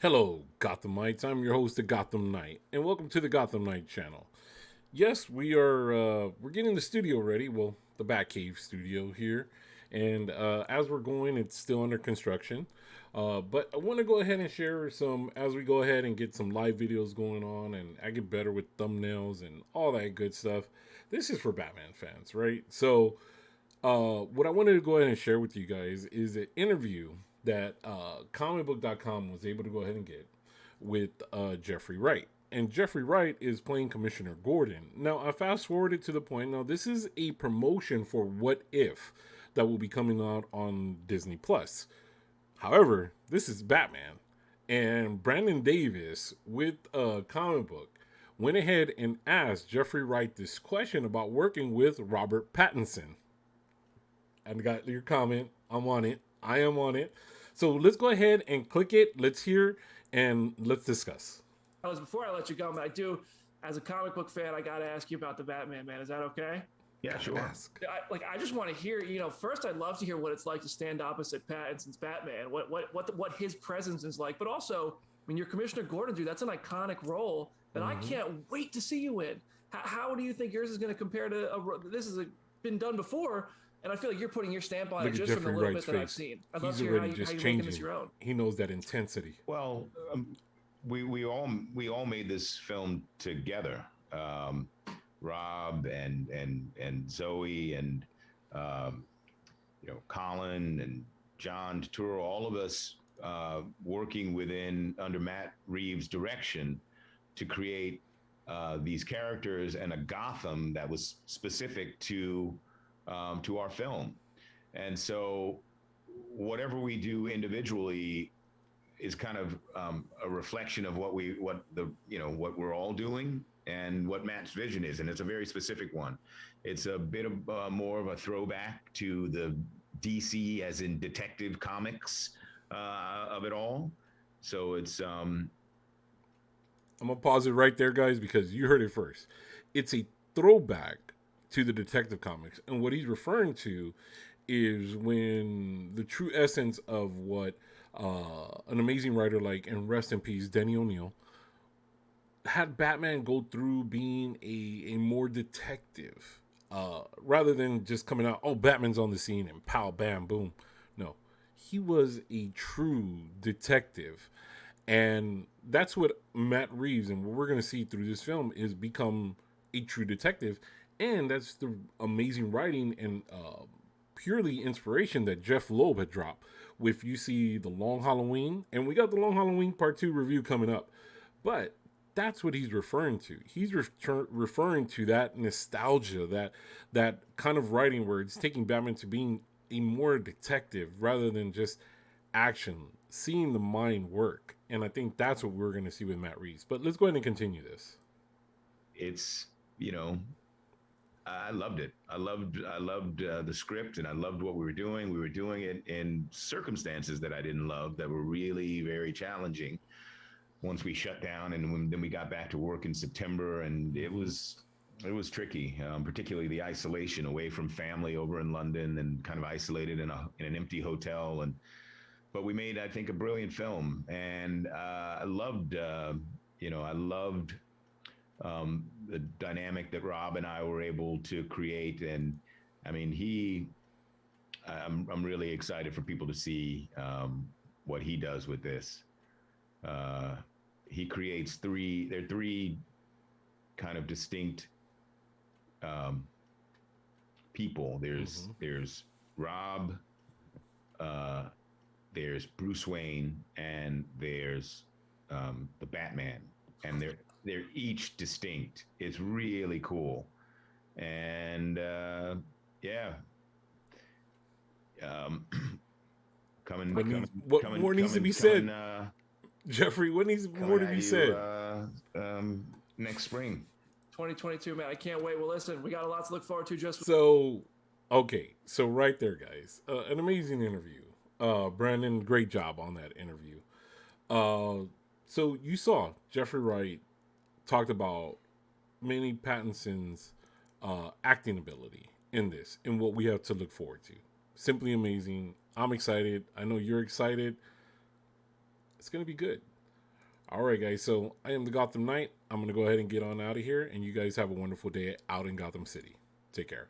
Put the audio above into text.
Hello, Gothamites. I'm your host, the Gotham Knight, and welcome to the Gotham Knight channel. Yes, we're getting the studio ready. Well, the Batcave studio here, and as we're going, it's still under construction. But I want to go ahead and share some as we go ahead and get some live videos going on, and I get better with thumbnails and all that good stuff. This is for Batman fans, right? So what I wanted to go ahead and share with you guys is an interview that comicbook.com was able to go ahead and get with Jeffrey Wright. And Jeffrey Wright is playing Commissioner Gordon. Now, I fast forwarded to the point. Now, this is a promotion for What If that will be coming out on Disney Plus. However, this is Batman. And Brandon Davis with Comic Book went ahead and asked Jeffrey Wright this question about working with Robert Pattinson. I got your comment. I'm on it. I am on it. So let's go ahead and click it. Let's hear and let's discuss. Before I let you go, man, I do, as a comic book fan, I got to ask you about the Batman, man. Is that okay? Yeah, sure. I just want to hear, first I'd love to hear what it's like to stand opposite Pattinson's Batman, what his presence is like, but also, when you're Commissioner Gordon, dude, that's an iconic role that I can't wait to see you in. How do you think yours is going to compare to this has been done before? And I feel like you're putting your stamp on it just from the little bit that I've seen. I'd love to hear how you're making this your own. He knows that intensity. Well, we all made this film together. Rob and Zoe and Colin and John Turturro, all of us working under Matt Reeves' direction to create these characters and a Gotham that was specific to our film. And so whatever we do individually is kind of a reflection of what we're all doing and what Matt's vision is. And it's a very specific one. It's a bit of more of a throwback to the DC as in Detective Comics of it all. So it's I'm gonna pause it right there, guys, because you heard it first. It's a throwback to the Detective Comics, and what he's referring to is when the true essence of what an amazing writer like, and rest in peace, Denny O'Neil, had Batman go through being a more detective, rather than just coming out, oh, Batman's on the scene and pow, bam, boom. No, he was a true detective. And that's what Matt Reeves and what we're going to see through this film is become a true detective. And that's the amazing writing and purely inspiration that Jeff Loeb had dropped. If you see The Long Halloween, and we got The Long Halloween Part 2 review coming up. But that's what he's referring to. He's referring to that nostalgia, that kind of writing where it's taking Batman to being a more detective rather than just action, seeing the mind work. And I think that's what we're going to see with Matt Reeves. But let's go ahead and continue this. It's, I loved it. I loved the script, and I loved what we were doing. We were doing it in circumstances that I didn't love, that were really very challenging. Once we shut down, and then we got back to work in September, and it was tricky, particularly the isolation away from family over in London and kind of isolated in an empty hotel. But we made, I think, a brilliant film, and I loved the dynamic that Rob and I were able to create. And I mean, I'm really excited for people to see what he does with this. He creates three kind of distinct people. There's Rob, there's Bruce Wayne, and there's the Batman, and they're each distinct. It's really cool, and what more needs to be said, Jeffrey? What needs more to be said? Next spring, 2022, man. I can't wait. Well, listen, we got a lot to look forward to. So right there, guys, an amazing interview. Brandon, great job on that interview. So you saw Jeffrey Wright talked about Manny Pattinson's acting ability in this and what we have to look forward to. Simply amazing. I'm excited. I know you're excited. It's going to be good. All right, guys. So I am the Gotham Knight. I'm going to go ahead and get on out of here, and you guys have a wonderful day out in Gotham City. Take care.